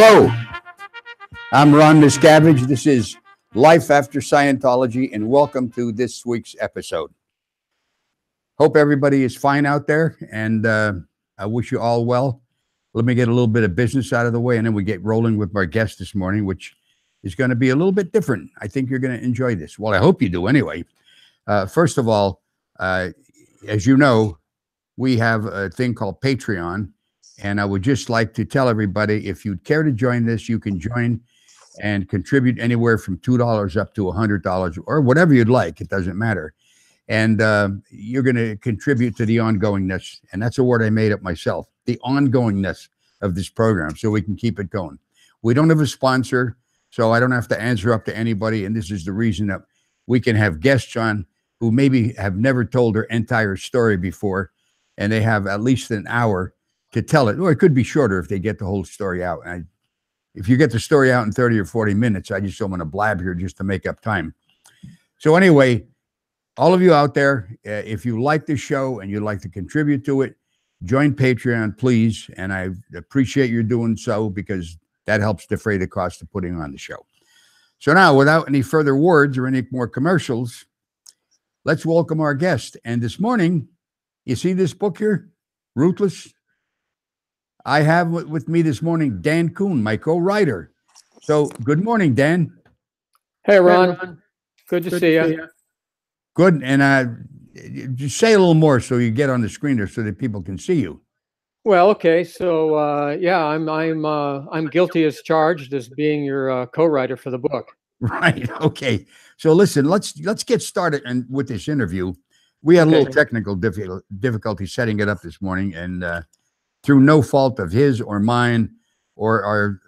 Hello, I'm Ron Miscavige. This is Life After Scientology, and welcome to this week's episode. Hope everybody is fine out there, and I wish you all well. Let me get a little bit of business out of the way, and then we get rolling with our guest this morning, which is going to be a little bit different. I think you're going to enjoy this. Well, I hope you do anyway. First of all, as you know, we have a thing called Patreon. And I would just like to tell everybody, if you'd care to join this, you can join and contribute anywhere from $2 up to $100 or whatever you'd like. It doesn't matter. And you're going to contribute to the ongoingness. And that's a word I made up myself, the ongoingness of this program, so we can keep it going. We don't have a sponsor, so I don't have to answer up to anybody. And this is the reason that we can have guests on who maybe have never told their entire story before, and they have at least an hour to tell it, or it could be shorter if they get the whole story out. And if you get the story out in 30 or 40 minutes, I just don't want to blab here just to make up time. So anyway, all of you out there, if you like the show and you'd like to contribute to it, join Patreon, please. And I appreciate you doing so, because that helps defray the cost of putting on the show. So now, without any further words or any more commercials, let's welcome our guest. And this morning, you see this book here, Ruthless? I have with me this morning Dan Koon, my co-writer. So good morning, Dan. Hey, Ron. Good to see you. Good. And just say a little more so you get on the screen there so that people can see you. Well, okay. So yeah, I'm guilty as charged as being your co-writer for the book. Right. Okay. So listen, let's get started with this interview. We had a little technical difficulty setting it up this morning, and through no fault of his or mine or our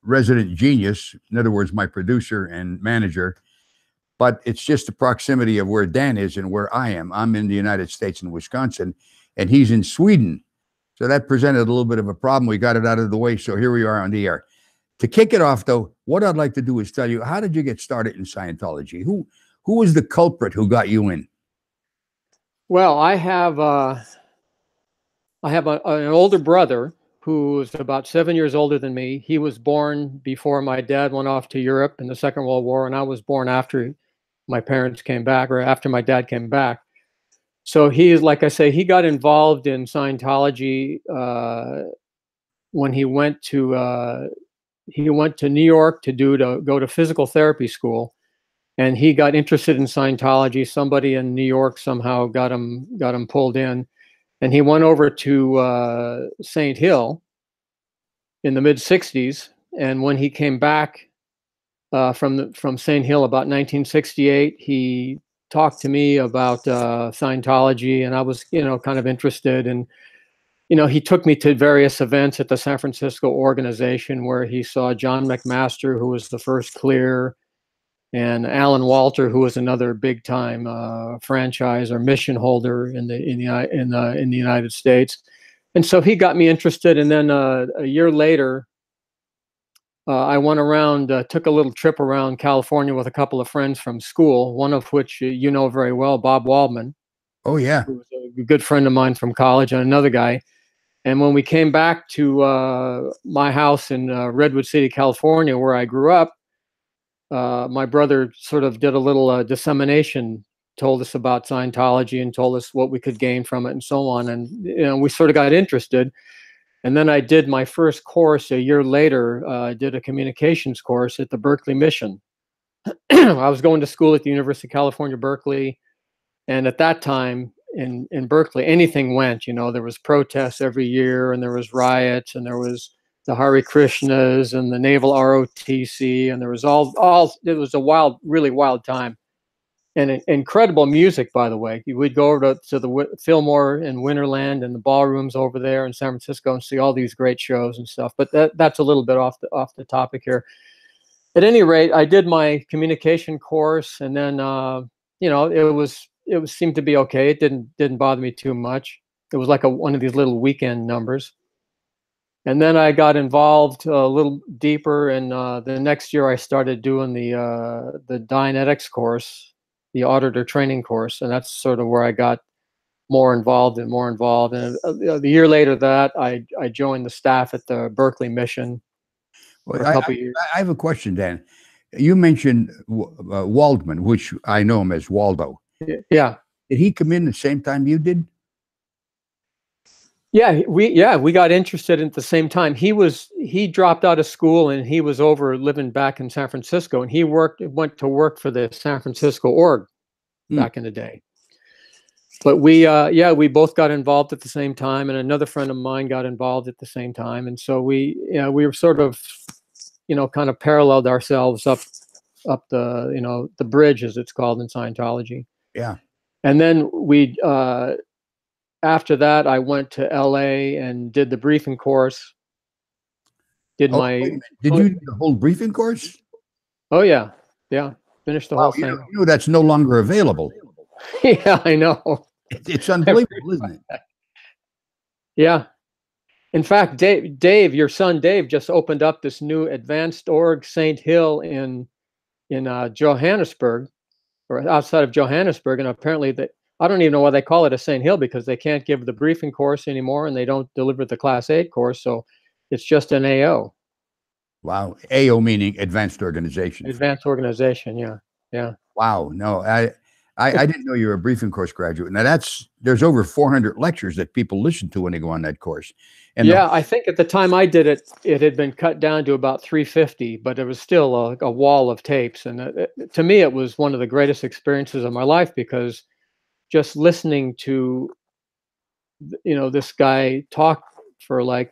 resident genius, in other words, my producer and manager, but it's just the proximity of where Dan is and where I am. I'm in the United States in Wisconsin, and he's in Sweden. So that presented a little bit of a problem. We got it out of the way, so here we are on the air. To kick it off, though, what I'd like to do is tell you, how did you get started in Scientology? Who was the culprit who got you in? Well, I have an older brother who's about 7 years older than me. He was born before my dad went off to Europe in the Second World War, and I was born after my parents came back, or after my dad came back. So he is, like I say, he got involved in Scientology when he went to New York to go to physical therapy school, and he got interested in Scientology. Somebody in New York somehow got him pulled in. And he went over to St. Hill in the mid-'60s. And when he came back from St. Hill about 1968, he talked to me about Scientology, and I was, kind of interested. And, he took me to various events at the San Francisco organization where he saw John McMaster, who was the first clear, and Alan Walter, who was another big-time franchise or mission holder in the United States, and so he got me interested. And then a year later, I went around, took a little trip around California with a couple of friends from school. One of which you know very well, Bob Waldman. Oh yeah, who was a good friend of mine from college, and another guy. And when we came back to my house in Redwood City, California, where I grew up, my brother sort of did a little dissemination, told us about Scientology and told us what we could gain from it and so on. And, we sort of got interested. And then I did my first course a year later. I did a communications course at the Berkeley Mission. I was going to school at the University of California, Berkeley. And at that time in Berkeley, anything went. There was protests every year, and there was riots, and there was the Hare Krishnas and the Naval ROTC, and there was it was a really wild time, and incredible music, by the way. We'd go over to the Fillmore and Winterland and the ballrooms over there in San Francisco and see all these great shows and stuff. But that's a little bit off the topic here. At any rate, I did my communication course, and then it seemed to be okay. It didn't bother me too much. It was like one of these little weekend numbers. And then I got involved a little deeper, and the next year I started doing the Dianetics course, the auditor training course, and that's sort of where I got more involved. And the year later that, I joined the staff at the Berkeley Mission, for Well, a couple of years. I have a question, Dan. You mentioned Waldman, which I know him as Waldo. Yeah. Did he come in the same time you did? Yeah, we got interested at the same time. He dropped out of school and he was over living back in San Francisco, and he went to work for the San Francisco org back in the day. But we both got involved at the same time, and another friend of mine got involved at the same time, and so we were sort of, kind of paralleled ourselves up the the bridge, as it's called in Scientology. Yeah. And then we after that, I went to LA and did the briefing course. Did Did you do the whole briefing course? Oh yeah, finished the whole thing. You know that's no longer available. Yeah, I know. It's unbelievable, isn't it? Yeah. In fact, Dave, your son Dave, just opened up this new advanced org, St. Hill, in Johannesburg, or outside of Johannesburg, and apparently I don't even know why they call it a St. Hill, because they can't give the briefing course anymore, and they don't deliver the Class 8 course, so it's just an AO. Wow, AO meaning advanced organization. Advanced organization, yeah. Wow, no, I didn't know you were a briefing course graduate. Now there's over 400 lectures that people listen to when they go on that course. And I think at the time I did it, it had been cut down to about 350, but it was still a wall of tapes. And to me, it was one of the greatest experiences of my life, because just listening to, this guy talk for like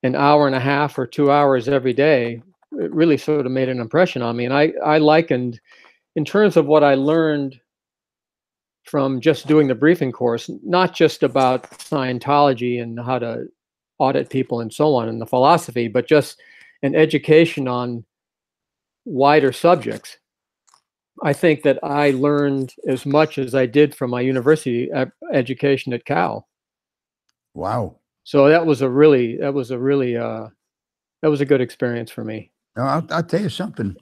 an hour and a half or 2 hours every day, it really sort of made an impression on me. And I likened, in terms of what I learned from just doing the briefing course, not just about Scientology and how to audit people and so on, and the philosophy, but just an education on wider subjects. I think that I learned as much as I did from my university education at Cal. Wow. So that was a good experience for me. Now, I'll tell you something.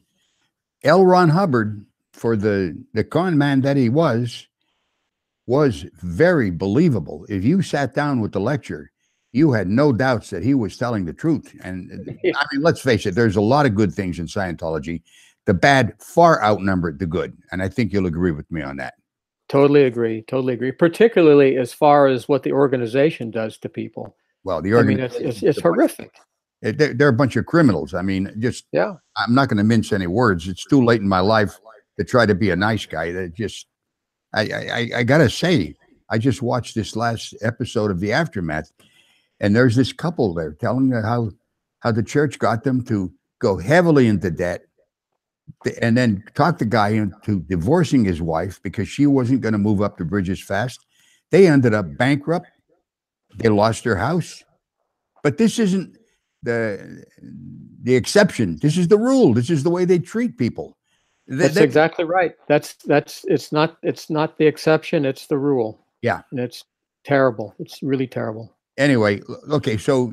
L. Ron Hubbard, for the con man that he was very believable. If you sat down with the lecture, you had no doubts that he was telling the truth. And I mean, let's face it, there's a lot of good things in Scientology. The bad far outnumbered the good. And I think you'll agree with me on that. Totally agree. Particularly as far as what the organization does to people. Well, the organization, I mean, it's horrific. They're a bunch of criminals. I mean, I'm not going to mince any words. It's too late in my life to try to be a nice guy. I gotta say, I just watched this last episode of The Aftermath, and there's this couple there telling how the church got them to go heavily into debt, and then talk the guy into divorcing his wife because she wasn't going to move up the bridges fast. They ended up bankrupt. They lost their house. But this isn't the exception. This is the rule. This is the way they treat people. That's exactly right. It's not the exception, it's the rule. Yeah. And it's terrible. It's really terrible. Anyway, okay, so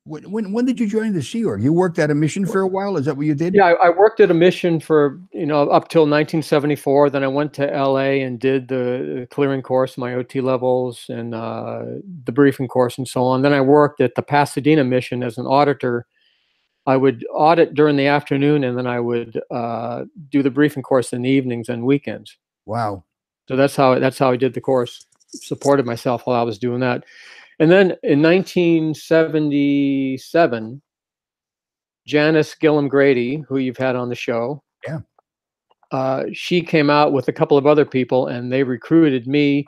when did you join the Sea Org? You worked at a mission for a while? Is that what you did? Yeah, I worked at a mission for, up till 1974. Then I went to LA and did the clearing course, my OT levels, and the briefing course and so on. Then I worked at the Pasadena mission as an auditor. I would audit during the afternoon, and then I would do the briefing course in the evenings and weekends. Wow. So that's how I did the course, supported myself while I was doing that. And then in 1977, Janice Gillum Grady, who you've had on the show, she came out with a couple of other people, and they recruited me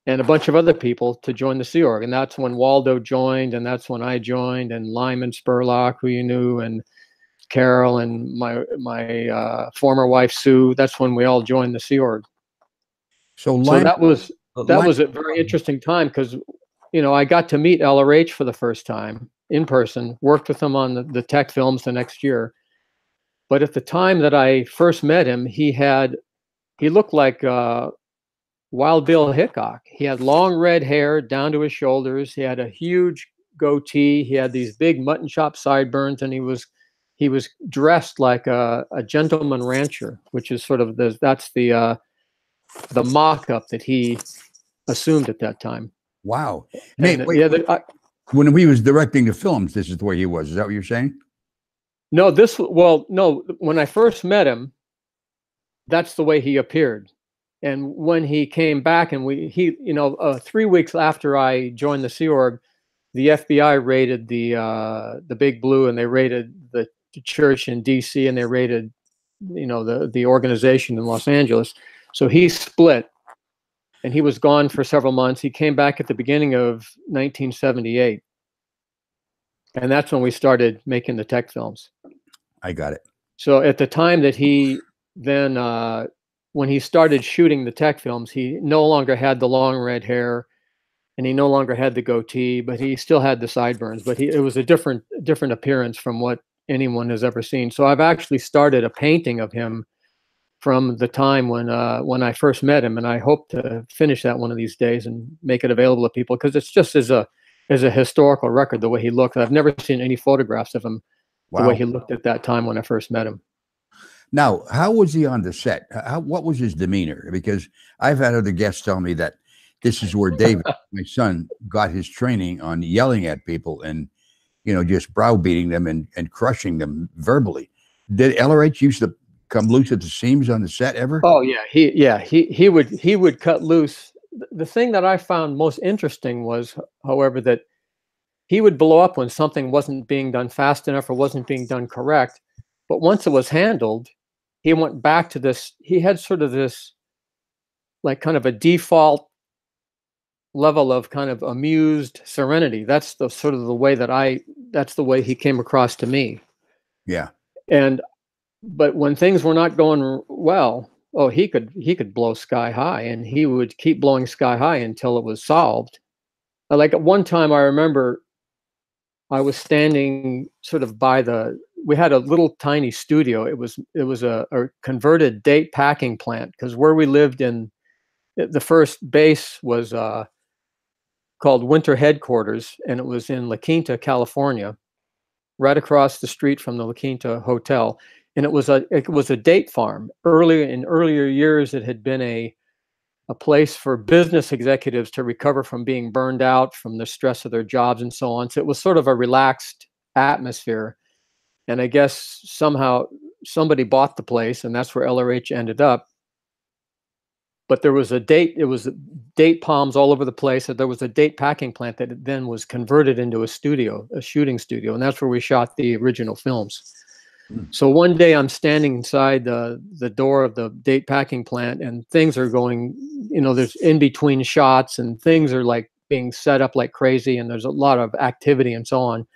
and a bunch of other people to join the Sea Org. And that's when Waldo joined, and that's when I joined, and Lyman Spurlock, who you knew, and Carol, and my former wife, Sue. That's when we all joined the Sea Org. So that was a very interesting time, because, I got to meet LRH for the first time in person, worked with him on the tech films the next year. But at the time that I first met him, he looked like Wild Bill Hickok. He had long red hair down to his shoulders. He had a huge goatee. He had these big mutton chop sideburns, and he was dressed like a gentleman rancher, which is sort of the mock-up that he assumed at that time. Wow. And, when he was directing the films, this is the way he was. Is that what you're saying? No, no, when I first met him, that's the way he appeared. And when he came back and 3 weeks after I joined the Sea Org, the FBI raided the Big Blue, and they raided the church in DC, and they raided, the organization in Los Angeles. So he split, and he was gone for several months. He came back at the beginning of 1978. And that's when we started making the tech films. I got it. So at the time that he then, when he started shooting the tech films, he no longer had the long red hair, and he no longer had the goatee, but he still had the sideburns. But it was a different appearance from what anyone has ever seen. So I've actually started a painting of him from the time when I first met him, and I hope to finish that one of these days and make it available to people, because it's just as a historical record, the way he looked. I've never seen any photographs of him the way he looked at that time when I first met him. Now, how was he on the set? What was his demeanor? Because I've had other guests tell me that this is where David, my son, got his training on yelling at people and, just browbeating them and crushing them verbally. Did LRH used to come loose at the seams on the set ever? Oh yeah, he would cut loose. The thing that I found most interesting was, however, that he would blow up when something wasn't being done fast enough or wasn't being done correct. But once it was handled, he went back to this. He had sort of this, like, kind of a default level of kind of amused serenity. That's the sort of the way that's the way he came across to me. Yeah. But when things were not going well, he could blow sky high, and he would keep blowing sky high until it was solved. Like at one time, I remember I was standing sort of we had a little tiny studio. It was a converted date packing plant, because where we lived in, the first base was called Winter Headquarters, and it was in La Quinta, California, right across the street from the La Quinta Hotel. And it was a date farm. In earlier years, it had been a place for business executives to recover from being burned out from the stress of their jobs and so on. So it was sort of a relaxed atmosphere. And I guess somehow somebody bought the place, and that's where LRH ended up. But it was date palms all over the place. There was a date packing plant that then was converted into a shooting studio. And that's where we shot the original films. So one day I'm standing inside the door of the date packing plant, and things are going, there's in between shots, and things are like being set up like crazy, and there's a lot of activity and so on.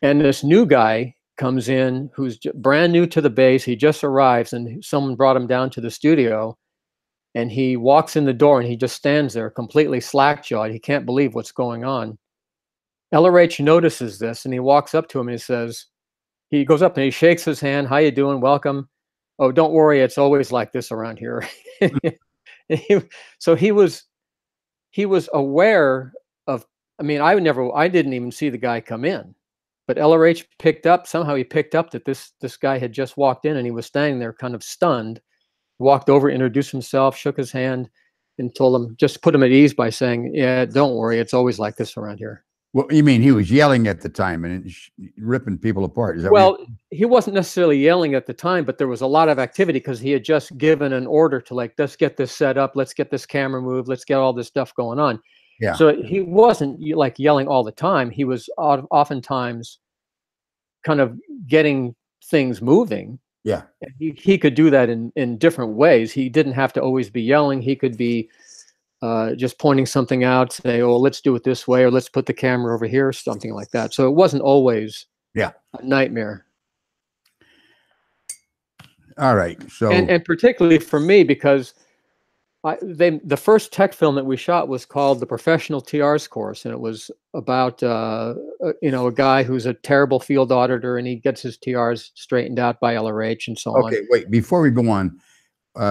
And this new guy comes in who's brand new to the base. He just arrives, and someone brought him down to the studio, and he walks in the door, and he just stands there completely slack-jawed. He can't believe what's going on. LRH notices this, and he walks up to him, and he goes up and he shakes his hand. "How you doing? Welcome." "Oh, don't worry. It's always like this around here." So he was aware of, I didn't even see the guy come in, but LRH picked up that this guy had just walked in, and he was standing there kind of stunned, walked over, introduced himself, shook his hand, and told him, just put him at ease by saying, "Yeah, don't worry. It's always like this around here." Well, you mean he was yelling at the time and ripping people apart? Is that he wasn't necessarily yelling at the time, but there was a lot of activity because he had just given an order to, like, let's get this set up, let's get this camera moved, let's get all this stuff going on. Yeah. So he wasn't like yelling all the time. He was oftentimes kind of getting things moving. Yeah. He could do that in different ways. He didn't have to always be yelling. He could be just pointing something out, say, "Oh, let's do it this way," or "Let's put the camera over here," something like that. So it wasn't always a nightmare. All right. So and particularly for me, because the first tech film that we shot was called The Professional TR's Course, and it was about a guy who's a terrible field auditor, and he gets his TRs straightened out by LRH and so on. Okay, wait. Before we go on,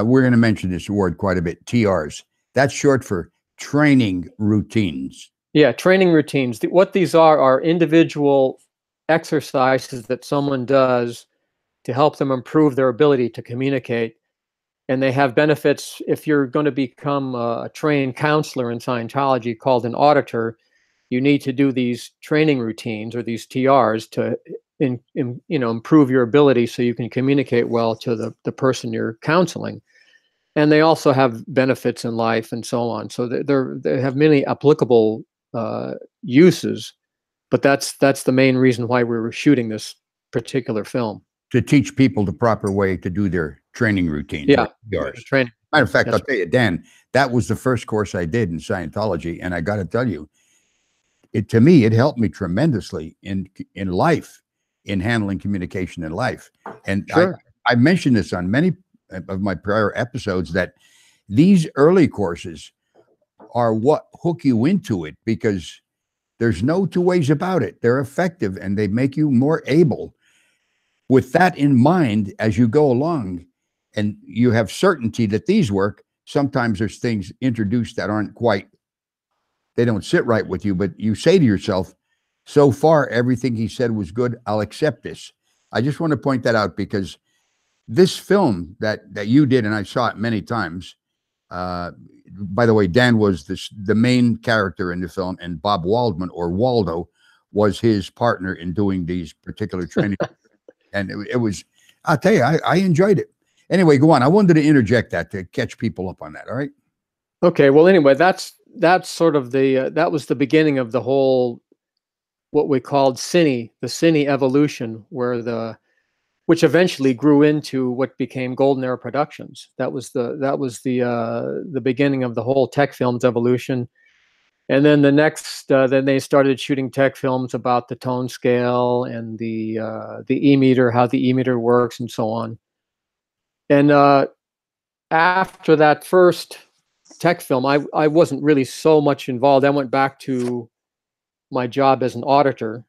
we're going to mention this word quite a bit. TRs. That's short for training routines. Yeah, training routines. What these are individual exercises that someone does to help them improve their ability to communicate. And they have benefits. If you're going to become a trained counselor in Scientology called an auditor, you need to do these training routines or these TRs to improve your ability so you can communicate well to the person you're counseling. And they also have benefits in life and so on. So they have many applicable uses, but that's the main reason why we were shooting this particular film. To teach people the proper way to do their training routines. Yeah, yours. Training. Matter of fact, That's I'll tell you, Dan, that was the first course I did in Scientology, and I got to tell you, to me, it helped me tremendously in life, in handling communication in life. And Sure. I mentioned this on many of my prior episodes, that these early courses are what hook you into it, because there's no two ways about it. They're effective and they make you more able. With that in mind, as you go along and you have certainty that these work, sometimes there's things introduced that aren't quite, they don't sit right with you, but you say to yourself, so far, everything he said was good. I'll accept this. I just want to point that out, because this film that you did, and I saw it many times, by the way, Dan was the main character in the film, and Bob Waldman, or Waldo, was his partner in doing these particular trainings. And it was, I'll tell you, I enjoyed it. Anyway, go on. I wanted to interject that to catch people up on that. All right. Okay. Well, anyway, that's sort of that was the beginning of the whole, what we called the Cine evolution, which eventually grew into what became Golden Era Productions. That was the beginning of the whole tech films evolution. And then then they started shooting tech films about the tone scale and the E-meter, how the E-meter works, and so on. And after that first tech film, I wasn't really so much involved. I went back to my job as an auditor.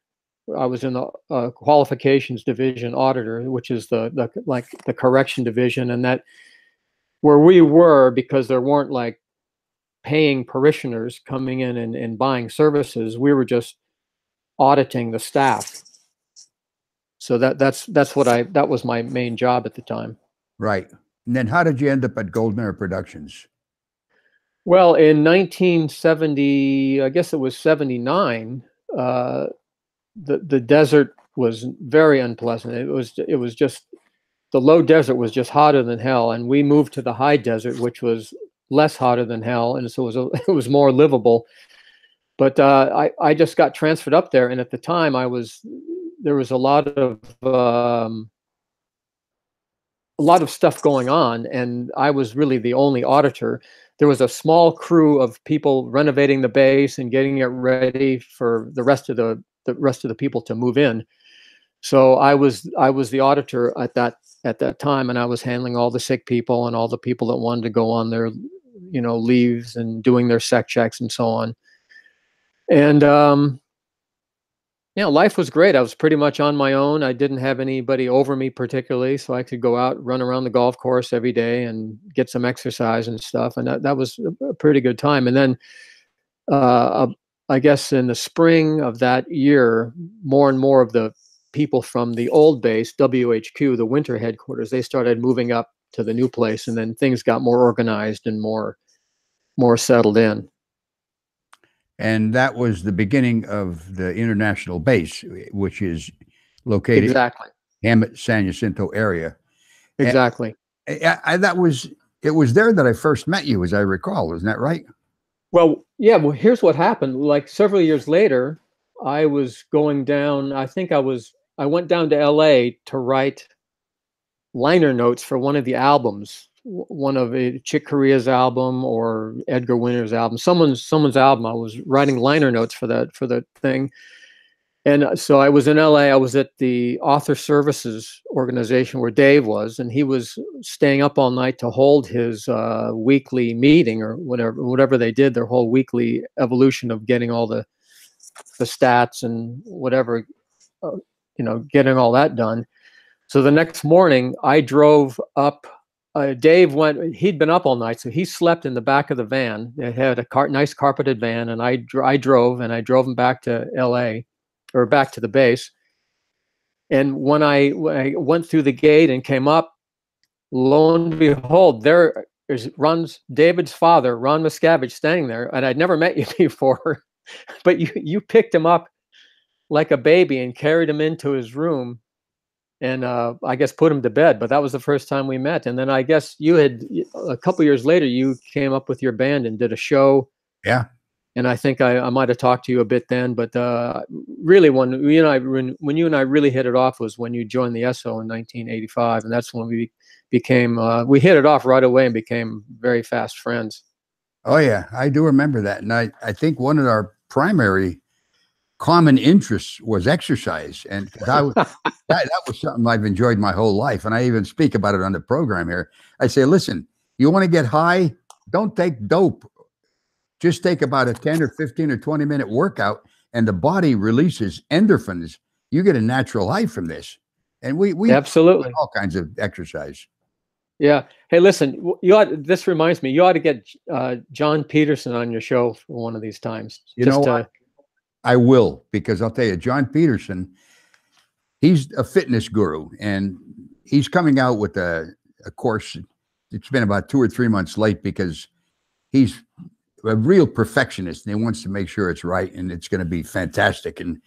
I was in the qualifications division auditor, which is the correction division, and that where we were, because there weren't like paying parishioners coming in and buying services, we were just auditing the staff. So that was my main job at the time. Right. And then how did you end up at Golden Era Productions? Well, in 1970, I guess it was 79, the desert was very unpleasant. It was just, the low desert was just hotter than hell, and we moved to the high desert, which was less hotter than hell, and so it was more livable. But I just got transferred up there, and at the time there was a lot of stuff going on, and I was really the only auditor. There was a small crew of people renovating the base and getting it ready for the rest of the people to move in. So I was the auditor at that time, and I was handling all the sick people and all the people that wanted to go on their leaves and doing their sec checks and so on. And life was great. I was pretty much on my own. I didn't have anybody over me particularly, so I could go out, run around the golf course every day and get some exercise and stuff. And that was a pretty good time. And then I guess in the spring of that year, more and more of the people from the old base, WHQ, the winter headquarters, they started moving up to the new place, and then things got more organized and more settled in. And that was the beginning of the international base, which is located exactly in Hemet, San Jacinto area. Exactly. And it was there that I first met you, as I recall. Isn't that right? Well, yeah. Well, here's what happened. Like several years later, I was going down. I went down to LA to write liner notes for one of the albums, one of Chick Corea's album or Edgar Winter's album, someone's album. I was writing liner notes for the thing. And so I was in LA. I was at the Author Services organization where Dave was, and he was staying up all night to hold his weekly meeting or whatever they did, their whole weekly evolution of getting all the stats and whatever, getting all that done. So the next morning I drove up. Dave he'd been up all night, so he slept in the back of the van. It had a nice carpeted van, and I drove him back to LA, or back to the base. And when I went through the gate and came up, lo and behold, there is David's father, Ron Miscavige, standing there. And I'd never met you before, but you picked him up like a baby and carried him into his room and I guess put him to bed. But that was the first time we met. And then I guess you had, a couple years later, you came up with your band and did a show. Yeah. And I think I might have talked to you a bit then, but really when you and I really hit it off was when you joined the SO in 1985, and that's when we became we hit it off right away and became very fast friends. Oh yeah, I do remember that, and I think one of our primary common interests was exercise, and that was something I've enjoyed my whole life, and I even speak about it on the program here. I say, listen, you want to get high? Don't take dope. Just take about a 10 or 15 or 20-minute workout, and the body releases endorphins. You get a natural high from this. And we absolutely all kinds of exercise. Yeah. Hey, listen, this reminds me, you ought to get John Peterson on your show for one of these times. You know what? I will, because I'll tell you, John Peterson, he's a fitness guru, and he's coming out with a course. It's been about 2 or 3 months late because he's a real perfectionist and he wants to make sure it's right, and it's going to be fantastic. And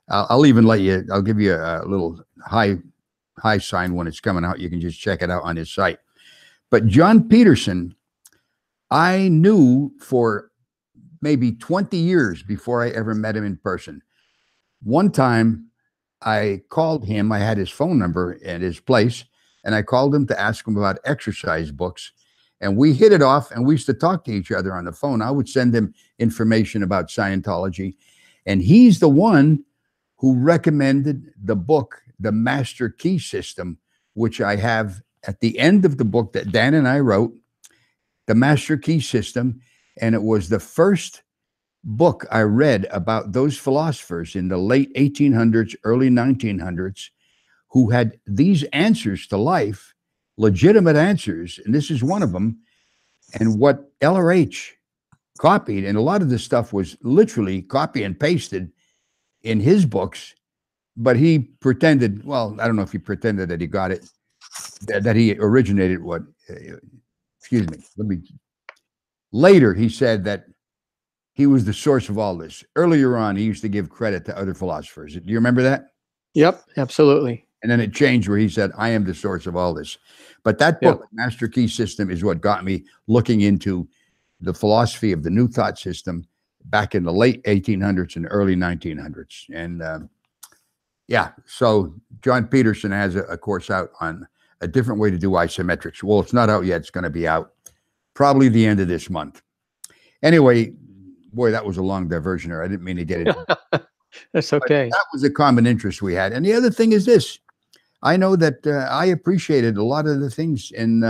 I'll even I'll give you a little high sign when it's coming out. You can just check it out on his site. But John Peterson, I knew for maybe 20 years before I ever met him in person. One time I called him, I had his phone number at his place, and I called him to ask him about exercise books. And we hit it off, and we used to talk to each other on the phone. I would send him information about Scientology. And he's the one who recommended the book, The Master Key System, which I have at the end of the book that Dan and I wrote, The Master Key System. And it was the first book I read about those philosophers in the late 1800s, early 1900s, who had these answers to life, legitimate answers, and this is one of them. And what LRH copied, and a lot of this stuff was literally copy and pasted in his books, but he pretended, well, I don't know if he pretended that he got it, that he originated what, excuse me, later he said that he was the source of all this. Earlier on, he used to give credit to other philosophers. Do you remember that? Yep, absolutely. And then it changed where he said, I am the source of all this. But that book, Master Key System, is what got me looking into the philosophy of the New Thought system back in the late 1800s and early 1900s. And yeah, so John Peterson has a course out on a different way to do isometrics. Well, it's not out yet. It's going to be out probably the end of this month. Anyway, boy, that was a long diversion there. I didn't mean to get it. That's okay. But that was a common interest we had. And the other thing is this. I know that I appreciated a lot of the things in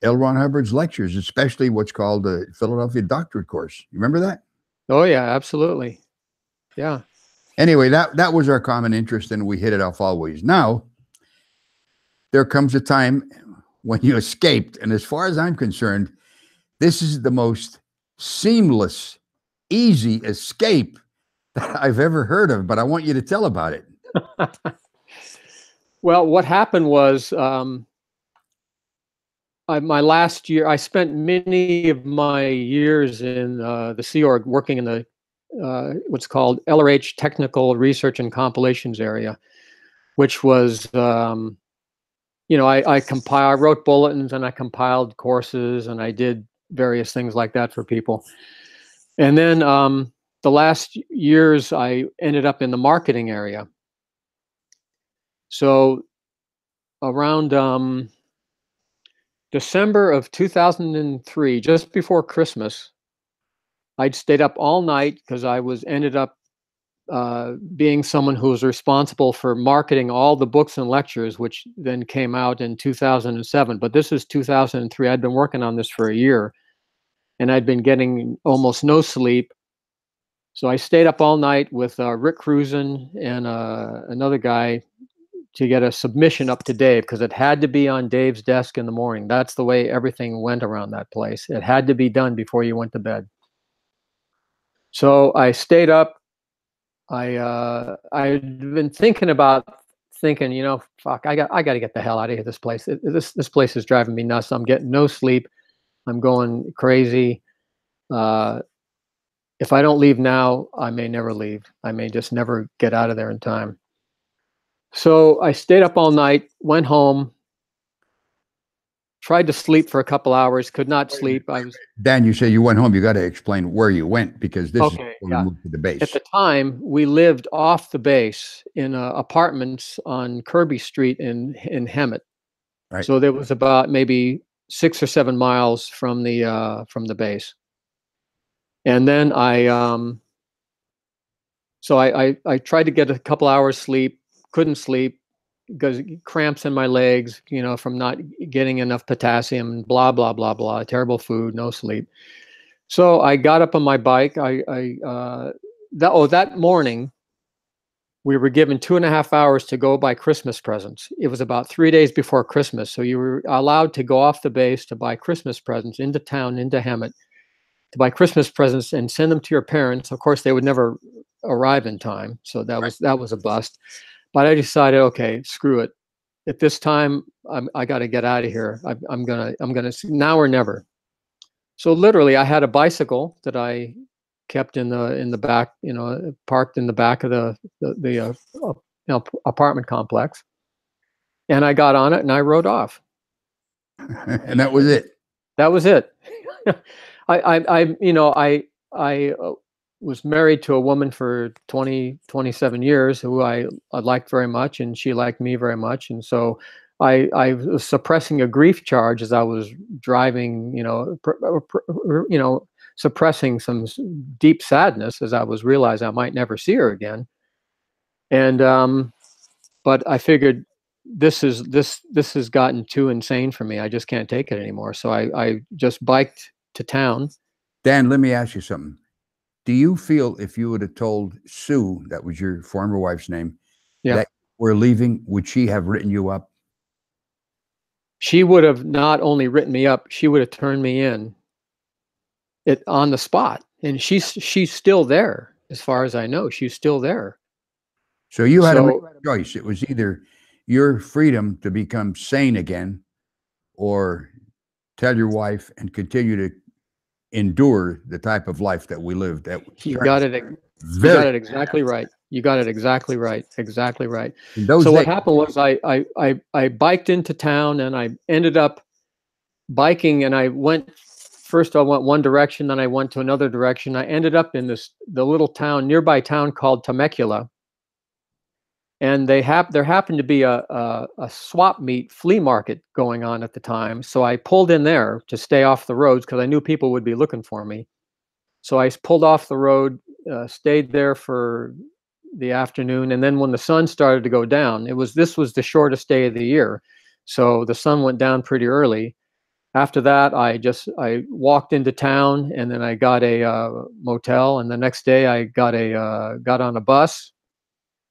L. Ron Hubbard's lectures, especially what's called the Philadelphia Doctorate course. You remember that? Oh, yeah, absolutely. Yeah. Anyway, that was our common interest, and we hit it off always. Now, there comes a time when you escaped, and as far as I'm concerned, this is the most seamless, easy escape that I've ever heard of, but I want you to tell about it. Well, what happened was my last year, I spent many of my years in the Sea Org working in the what's called LRH Technical Research and Compilations area, which was, you know, I wrote bulletins and I compiled courses and I did various things like that for people. And then the last years, I ended up in the marketing area. So around December of 2003, just before Christmas, I'd stayed up all night because I ended up being someone who was responsible for marketing all the books and lectures, which then came out in 2007. But this is 2003. I'd been working on this for a year, and I'd been getting almost no sleep. So I stayed up all night with Rick Cruzen and another guy to get a submission up to Dave, because it had to be on Dave's desk in the morning. That's the way everything went around that place. It had to be done before you went to bed. So I stayed up. I'd been thinking, you know, fuck, I got to get the hell out of here. This place, this place is driving me nuts. I'm getting no sleep. I'm going crazy. if I don't leave now, I may never leave. I may just never get out of there in time. So I stayed up all night, went home, tried to sleep for a couple hours, could not sleep. I was Dan, you say you went home. You got to explain where you went, because this is okay. when Yeah. we moved to the At base. the time, we lived off the base in apartments on Kirby Street in Hemet. Right. So there was about maybe 6 or 7 miles from the base. And then I tried to get a couple hours sleep, couldn't sleep because cramps in my legs, from not getting enough potassium, blah, blah, blah, blah, terrible food, no sleep. So I got up on my bike. That morning, we were given 2.5 hours to go buy Christmas presents. It was about 3 days before Christmas. So you were allowed to go off the base to buy Christmas presents into town, into Hemet, to buy Christmas presents and send them to your parents. Of course, they would never arrive in time. So that was a bust. But I decided, okay, screw it. At this time, I got to get out of here. I'm gonna now or never. So literally, I had a bicycle that I kept in the back, parked in the back of the apartment complex, and I got on it and I rode off. And that was it. That was it. I was married to a woman for 27 years who I liked very much, and she liked me very much. And so I was suppressing a grief charge as I was driving, suppressing some deep sadness as I was realizing I might never see her again. And, but I figured this has gotten too insane for me. I just can't take it anymore. So I just biked to town. Dan, let me ask you something. Do you feel if you would have told Sue, that was your former wife's name, that we're leaving, would she have written you up? She would have not only written me up, she would have turned me in on the spot. And she's still there, as far as I know. She's still there. So you had a choice. It was either your freedom to become sane again, or tell your wife and continue to endure the type of life that we lived. You got it exactly right. You got it exactly right. Exactly right. So what happened was I biked into town, and I ended up biking, and I went one direction, then I went to another direction. I ended up in the little nearby town called Temecula. And there happened to be a swap meet flea market going on at the time. So I pulled in there to stay off the roads because I knew people would be looking for me. So I pulled off the road, stayed there for the afternoon. And then when the sun started to go down, this was the shortest day of the year. So the sun went down pretty early. After that, I walked into town, and then I got a motel. And the next day I got on a bus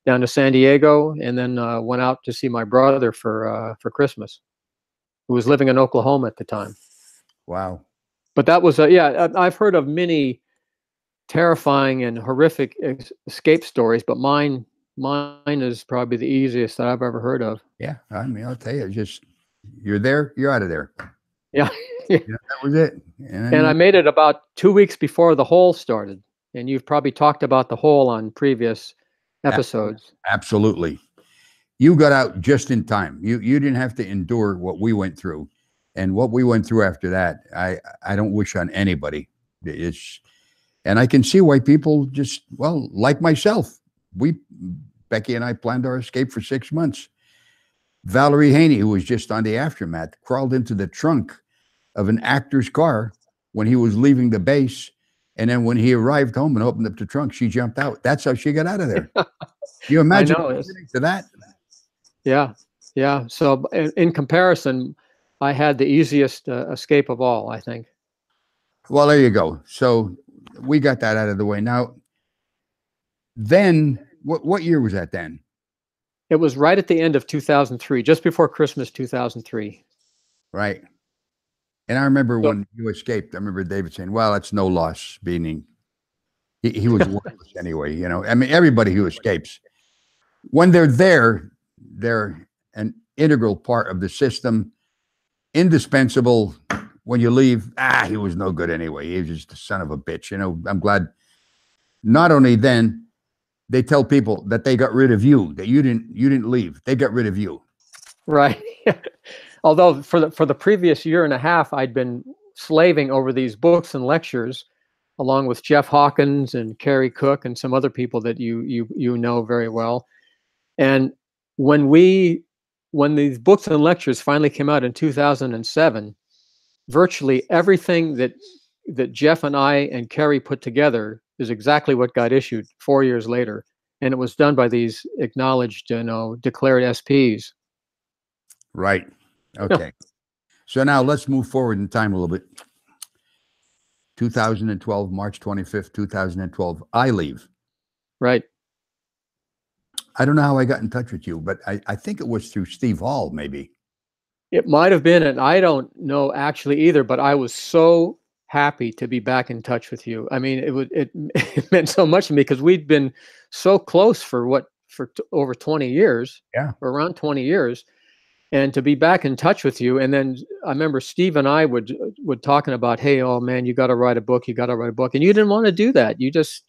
down to San Diego, and then went out to see my brother for Christmas, who was living in Oklahoma at the time. Wow. But that was I've heard of many terrifying and horrific escape stories, but mine is probably the easiest that I've ever heard of. Yeah, I mean, I'll tell you, just you're there, you're out of there. Yeah. That was it. And I made it about 2 weeks before the hole started, and you've probably talked about the hole on previous episodes. Absolutely. You got out just in time. You didn't have to endure what we went through, and what we went through after that, I don't wish on anybody. And I can see why people just, like myself, Becky and I planned our escape for 6 months. Valerie Haney, who was just on the aftermath, crawled into the trunk of an actor's car when he was leaving the base. And then when he arrived home and opened up the trunk, she jumped out. That's how she got out of there. You imagine to that? Yeah. Yeah. So in comparison, I had the easiest escape of all, I think. Well, there you go. So we got that out of the way. Now, then, what year was that then? It was right at the end of 2003, just before Christmas 2003. Right. And I remember when you escaped, I remember David saying, well, it's no loss, meaning he was worthless anyway. I mean, everybody who escapes, when they're there, they're an integral part of the system, indispensable. When you leave, he was no good anyway. He was just a son of a bitch. I'm glad not only then, they tell people that they got rid of you, that you didn't leave. They got rid of you. Right. Although for the previous year and a half, I'd been slaving over these books and lectures, along with Jeff Hawkins and Carrie Cook and some other people that you know very well. And when these books and lectures finally came out in 2007, virtually everything that Jeff and I and Carrie put together is exactly what got issued 4 years later, and it was done by these acknowledged, declared SPs. Right. Okay. So now let's move forward in time a little bit. 2012, March 25th, 2012, I leave. Right. I don't know how I got in touch with you, but I think it was through Steve Hall, maybe. It might have been, and I don't know actually either, but I was so happy to be back in touch with you. I mean, it meant so much to me because we'd been so close for over 20 years, or around 20 years. And to be back in touch with you. And then I remember Steve and I would talking about, hey, oh man, you got to write a book. You got to write a book. And you didn't want to do that. You just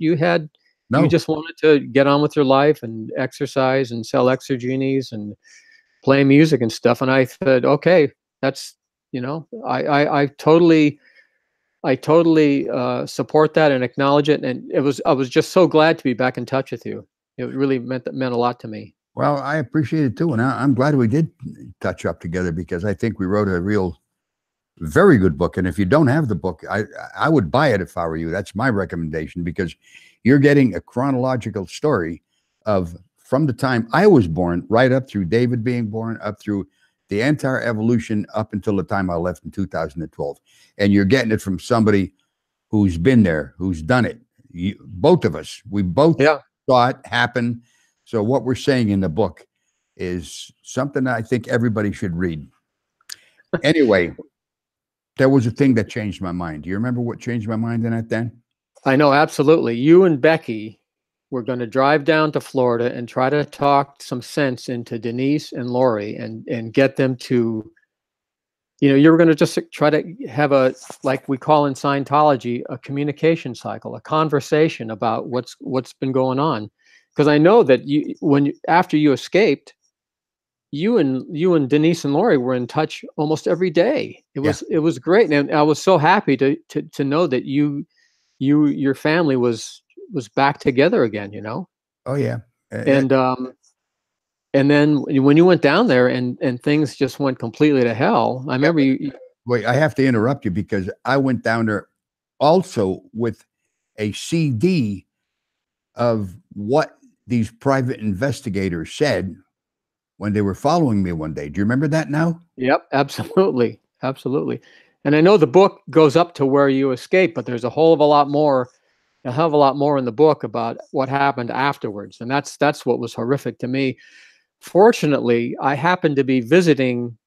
wanted to get on with your life and exercise and sell exergenies and play music and stuff. And I said, okay, that's, I totally support that and acknowledge it. And I was just so glad to be back in touch with you. It really meant a lot to me. Well, I appreciate it too. And I'm glad we did touch up together because I think we wrote a very good book. And if you don't have the book, I would buy it if I were you. That's my recommendation because you're getting a chronological story of from the time I was born, right up through David being born, up through the entire evolution up until the time I left in 2012. And you're getting it from somebody who's been there, who's done it. Both of us, we both saw it happen. So what we're saying in the book is something that I think everybody should read. Anyway, there was a thing that changed my mind. Do you remember what changed my mind in that then? I know, absolutely. You and Becky were going to drive down to Florida and try to talk some sense into Denise and Lori and get them to, you were going to just try to have like we call in Scientology, a communication cycle, a conversation about what's been going on. Because I know that after you escaped, you and Denise and Lori were in touch almost every day. It was great, and I was so happy to know that your family was back together again. Oh yeah, and then when you went down there and things just went completely to hell. I remember you. Wait, I have to interrupt you because I went down there also with a CD of what these private investigators said when they were following me one day. Do you remember that now? Yep, absolutely. Absolutely. And I know the book goes up to where you escaped, but there's a hell of a lot more in the book about what happened afterwards. And that's what was horrific to me. Fortunately, I happened to be visiting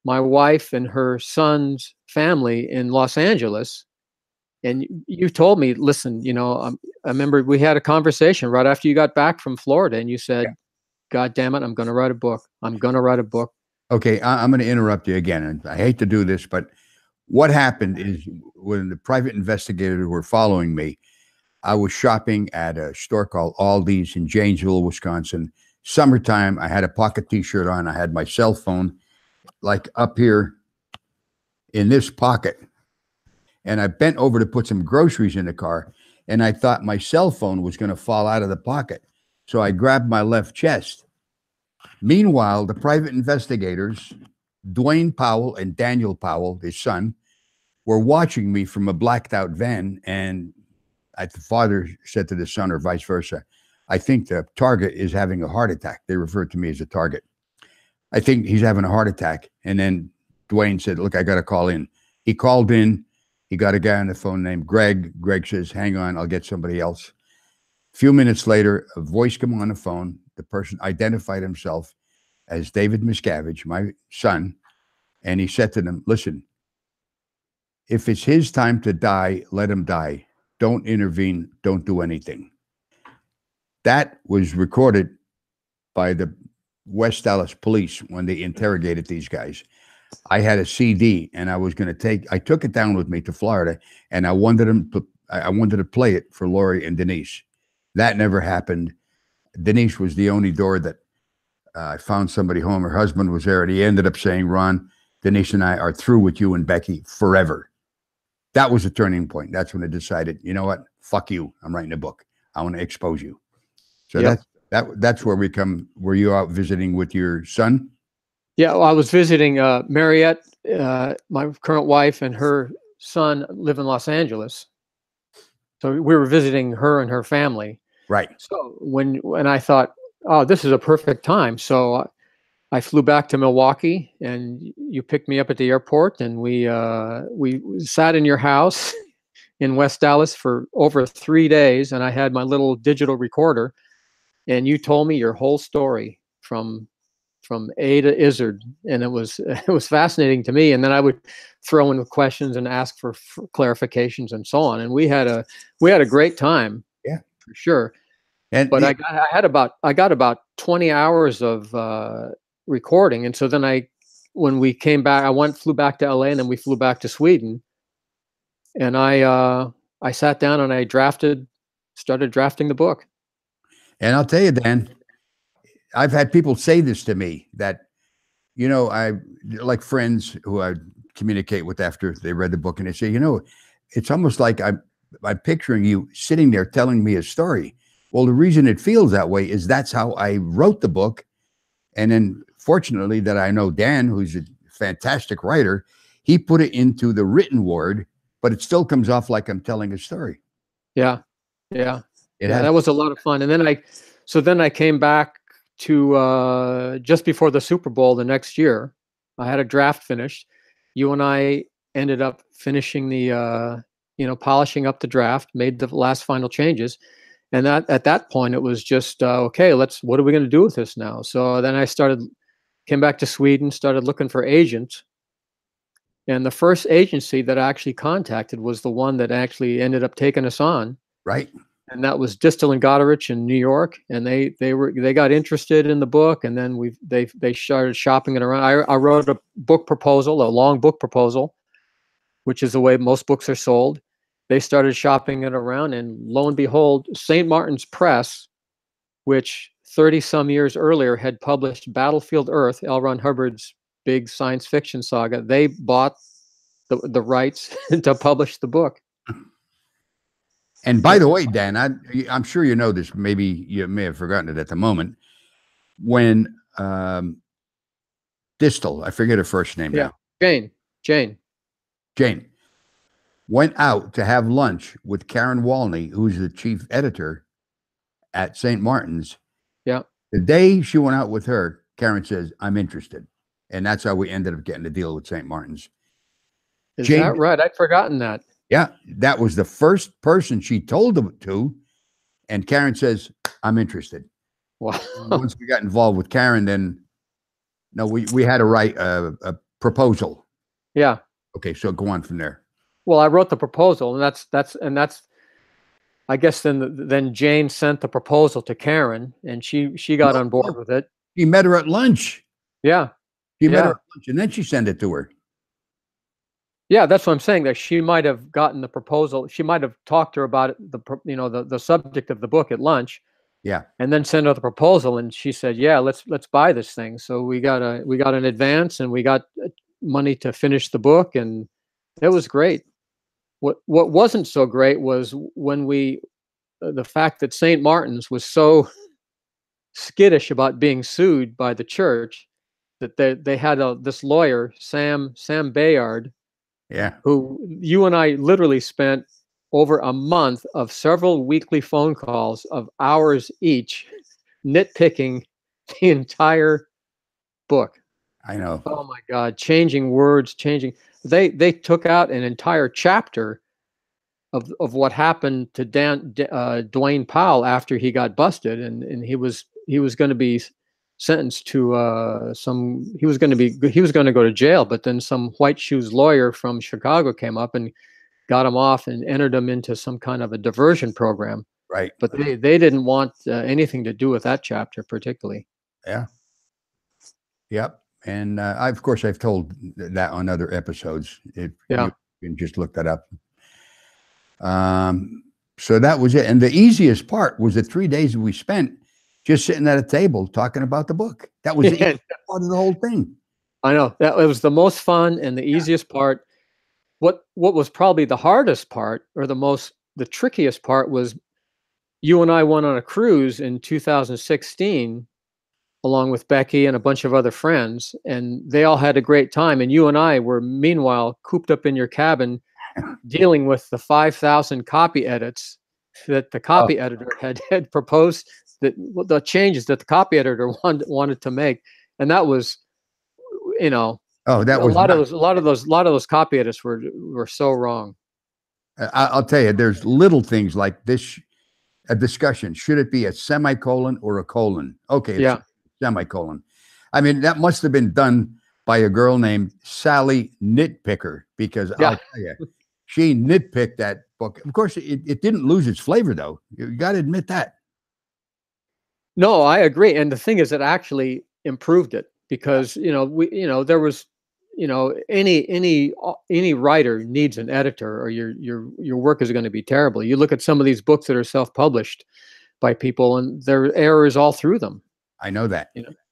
my wife and her son's family in Los Angeles. And you told me, listen, I remember we had a conversation right after you got back from Florida, and you said, God damn it, I'm going to write a book. I'm going to write a book. Okay, I'm going to interrupt you again. And I hate to do this, but what happened is when the private investigators were following me, I was shopping at a store called Aldi's in Janesville, Wisconsin. Summertime, I had a pocket t-shirt on. I had my cell phone like up here in this pocket. And I bent over to put some groceries in the car, and I thought my cell phone was going to fall out of the pocket. So I grabbed my left chest. Meanwhile, the private investigators, Dwayne Powell and Daniel Powell, his son, were watching me from a blacked out van. And the father said to the son, or vice versa, I think the target is having a heart attack. They referred to me as a target. I think he's having a heart attack. And then Dwayne said, look, I got to call in. He called in. He got a guy on the phone named Greg. Greg says, hang on, I'll get somebody else. A few minutes later, a voice came on the phone. The person identified himself as David Miscavige, my son. And he said to them, listen, if it's his time to die, let him die. Don't intervene. Don't do anything. That was recorded by the West Dallas police when they interrogated these guys. I had a CD, and I took it down with me to Florida, and I wanted to play it for Lori and Denise. That never happened. Denise was the only door that I found somebody home. Her husband was there, and he ended up saying, Ron, Denise and I are through with you and Becky forever. That was a turning point. That's when I decided, you know what? Fuck you. I'm writing a book. I want to expose you. So Yep. that's where we come. Were you out visiting with your son? Yeah, well, I was visiting Mariette, my current wife, and her son live in Los Angeles. So we were visiting her and her family. Right. So when I thought, oh, this is a perfect time. So I flew back to Milwaukee, and you picked me up at the airport, and we sat in your house in West Dallas for over 3 days, and I had my little digital recorder, and you told me your whole story from A to Izzard, and it was fascinating to me. And then I would throw in questions and ask for clarifications and so on. And we had a great time. Yeah, for sure. And But I got about 20 hours of recording, and so then when we came back, flew back to LA, and then we flew back to Sweden, and I sat down and I started drafting the book. And I'll tell you, Dan, I've had people say this to me that, you know, I like friends who I communicate with after they read the book, and they say, you know, it's almost like I'm picturing you sitting there telling me a story. Well, the reason it feels that way is that's how I wrote the book. And then fortunately that I know Dan, who's a fantastic writer, he put it into the written word, but it still comes off like I'm telling a story. Yeah. That was a lot of fun. And then I came back to just before the Super Bowl the next year. I had a draft finished. You and I ended up finishing the polishing up the draft, made the last final changes. And at that point, it was just, okay, what are we going to do with this now? So then I came back to Sweden, started looking for agents. And the first agency that I actually contacted was the one that actually ended up taking us on. Right. And that was Distel and Goderich in New York. And they got interested in the book. And then they started shopping it around. I wrote a long book proposal, which is the way most books are sold. They started shopping it around, and lo and behold, St. Martin's Press, which 30 some years earlier had published Battlefield Earth, L. Ron Hubbard's big science fiction saga, they bought the rights to publish the book. And by the way, Dan, I'm sure you know this. Maybe you may have forgotten it at the moment. When Distel, I forget her first name now. Jane went out to have lunch with Karen Walney, who's the chief editor at St. Martin's. Yeah. The day she went out with her, Karen says, I'm interested. And that's how we ended up getting the deal with St. Martin's. Is that right? I'd forgotten that. Yeah. That was the first person she told them to. And Karen says, I'm interested. Wow. Once we got involved with Karen, then we had to write a proposal. Yeah. Okay. So go on from there. Well, I wrote the proposal, and that's I guess then Jane sent the proposal to Karen, and she got on board with it. She met her at lunch. Yeah. She met her at lunch, and then she sent it to her. Yeah, that's what I'm saying. That she might have gotten the proposal. She might have talked to her about it, the subject of the book at lunch. Yeah. And then sent her the proposal, and she said, "Yeah, let's buy this thing." So we got an advance, and we got money to finish the book, and it was great. What wasn't so great was when the fact that St. Martin's was so skittish about being sued by the church that they had this lawyer, Sam Bayard, who you and I literally spent over a month of several weekly phone calls of hours each, nitpicking the entire book. I know. Oh my God, changing words, They took out an entire chapter of what happened to Dwayne Powell after he got busted, and he was going to be sentenced to he was going to go to jail, but then some white shoes lawyer from Chicago came up and got him off and entered him into some kind of a diversion program. Right. But they didn't want anything to do with that chapter particularly. Yeah. Yep. And of course, I've told that on other episodes. You can just look that up. So that was it. And the easiest part was the 3 days we spent just sitting at a table talking about the book. That was the Yeah, easiest part of the whole thing. I know that it was the most fun and the easiest part. What was probably the hardest part, or the trickiest part, was you and I went on a cruise in 2016 along with Becky and a bunch of other friends, and they all had a great time. And you and I were meanwhile cooped up in your cabin dealing with the 5,000 copy edits that the Oh, copy editor had proposed, that the changes that the copy editor wanted to make. And that was, you know, oh, that a was lot of nuts. those copy edits were so wrong. I'll tell you, there's little things like this. A discussion. Should it be a semicolon or a colon? Okay, it's Yeah. a semicolon. I mean, that must have been done by a girl named Sally Nitpicker, because Yeah. I'll tell you, she nitpicked that book. Of course, it didn't lose its flavor, though. You got to admit that. No, I agree. And the thing is, it actually improved it, because, there was, any writer needs an editor, or your work is going to be terrible. You look at some of these books that are self-published by people, and there are errors all through them. I know that.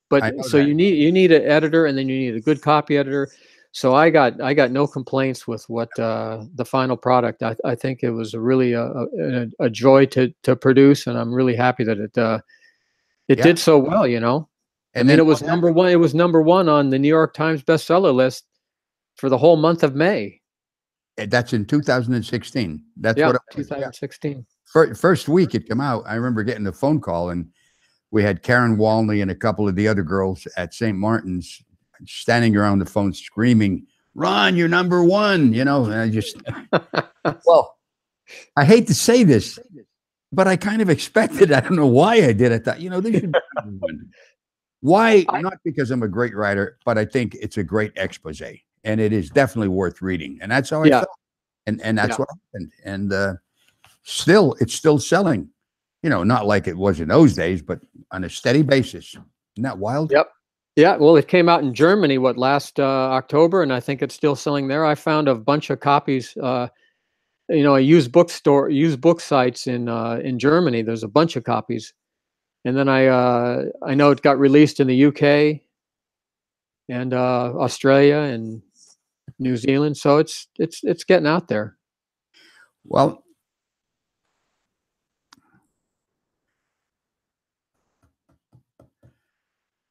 But I know so that. you need an editor, and then you need a good copy editor. So I got no complaints with what the final product. I think it was really a joy to produce, and I'm really happy that it Yeah. did so well. And It then was number one. It was number one on the New York Times bestseller list for the whole month of May. that's in 2016. That's Yeah, what it was. 2016. First week it came out, I remember getting a phone call, and we had Karen Walney and a couple of the other girls at St. Martin's standing around the phone screaming, "Ron, you're number one," And I just, well, I hate to say this, but I kind of expected. I don't know why I did. I thought, this should be number one. Why? Not because I'm a great writer, but I think it's a great expose, and it is definitely worth reading. And that's how I felt. And that's what happened. And it's still selling. Not like it was in those days, but on a steady basis. Isn't that wild? Yep. Yeah. Well, it came out in Germany last October, and I think it's still selling there. I found a bunch of copies. A used book sites in Germany. There's a bunch of copies, and then I know it got released in the UK and Australia and New Zealand. So it's getting out there. Well,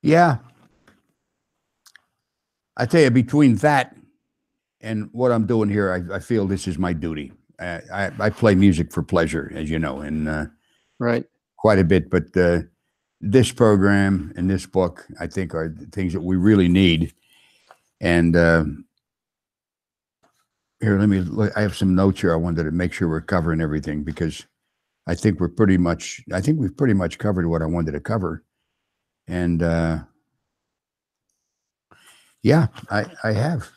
yeah. I tell you, between that and what I'm doing here, I feel this is my duty. I play music for pleasure, as you know, and Right. quite a bit. But this program and this book, I think, are the things that we really need. And here, let me look. I have some notes here. I wanted to make sure we're covering everything, because I think we've pretty much covered what I wanted to cover. And yeah, I have.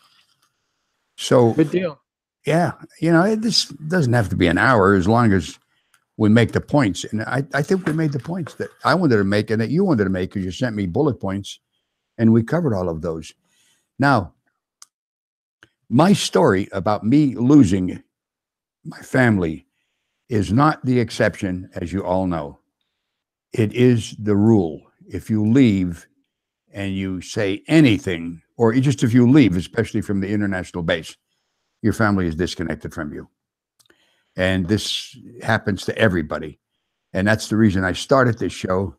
So Good deal. yeah, this doesn't have to be an hour, as long as we make the points. And I think we made the points that I wanted to make and that you wanted to make, because you sent me bullet points, and we covered all of those. Now, my story about me losing my family is not the exception, as you all know. It is the rule. If you leave and you say anything, or just if you leave, especially from the international base, your family is disconnected from you. And this happens to everybody. And that's the reason I started this show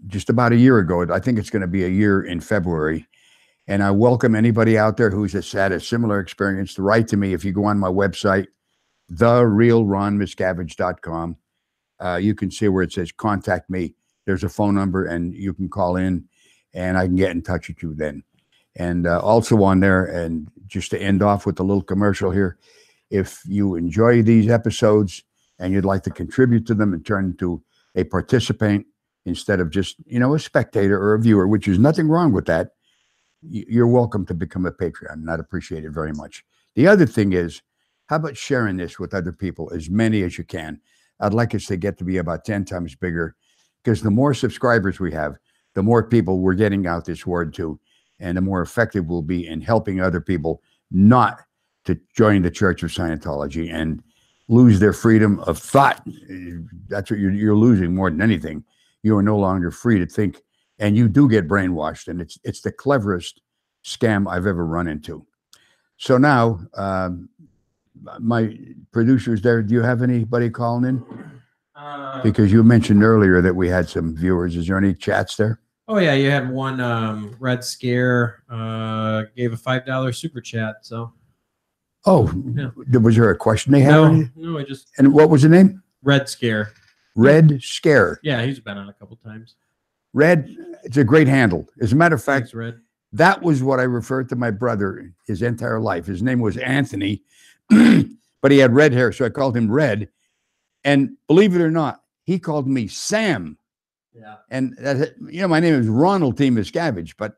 just about a year ago. I think it's going to be a year in February. And I welcome anybody out there who's had a similar experience to write to me. If you go on my website, therealronmiscavige.com, you can see where it says contact me. There's a phone number, and you can call in, and I can get in touch with you then. And also on there, and just to end off with a little commercial here, if you enjoy these episodes and you'd like to contribute to them and turn into a participant instead of just, a spectator or a viewer, which is nothing wrong with that, you're welcome to become a Patreon, and I'd appreciate it very much. The other thing is, how about sharing this with other people, as many as you can? I'd like us to get to be about 10 times bigger, because the more subscribers we have, the more people we're getting out this word to, and the more effective we'll be in helping other people not to join the Church of Scientology and lose their freedom of thought. That's what you're losing more than anything. You are no longer free to think, and you do get brainwashed, and it's the cleverest scam I've ever run into. So now, my producers there, do you have anybody calling in? Because you mentioned earlier that we had some viewers. Is there any chats there? Oh yeah, you had one Red Scare gave a $5 super chat. So yeah. Was there a question they had? No, I just. And what was the name? Red Scare. Red Scare. Yeah, he's been on a couple times. Red, it's a great handle. As a matter of fact, Thanks, Red. That was what I referred to my brother his entire life. His name was Anthony, but he had red hair, so I called him Red. And believe it or not, he called me Sam. Yeah. And my name is Ronald T. Miscavige, but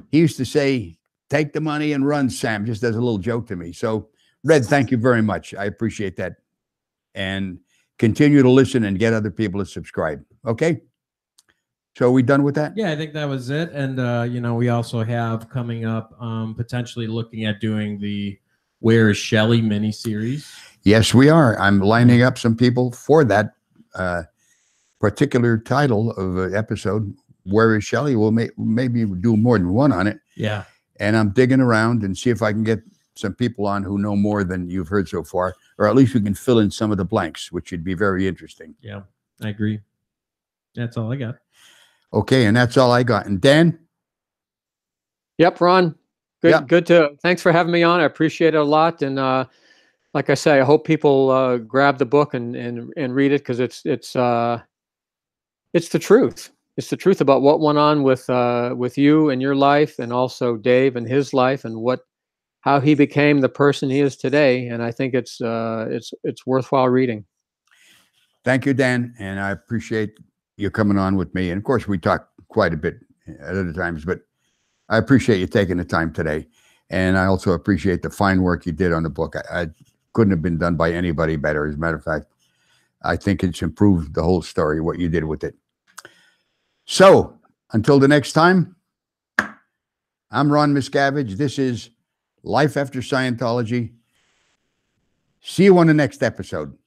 he used to say, "Take the money and run, Sam," just as a little joke to me. So, Red, thank you very much. I appreciate that. And continue to listen and get other people to subscribe. Okay? So are we done with that? Yeah, I think that was it. And, we also have coming up potentially looking at doing the Where is Shelley miniseries. Yes, we are. I'm lining up some people for that particular title of an episode. Where is Shelley? We'll maybe do more than one on it. Yeah. And I'm digging around and see if I can get some people on who know more than you've heard so far, or at least we can fill in some of the blanks, which would be very interesting. Yeah, I agree. That's all I got. Okay, and that's all I got. And Dan? Yep, Ron. Good. Thanks for having me on. I appreciate it a lot. And like I say, I hope people grab the book and read it, because it's the truth. It's the truth about what went on with you and your life, and also Dave and his life, and how he became the person he is today. And I think it's worthwhile reading. Thank you, Dan, and I appreciate you coming on with me. And of course, we talk quite a bit at other times, but I appreciate you taking the time today. And I also appreciate the fine work you did on the book. I couldn't have been done by anybody better. As a matter of fact, I think it's improved the whole story, what you did with it. So until the next time, I'm Ron Miscavige. This is Life After Scientology. See you on the next episode.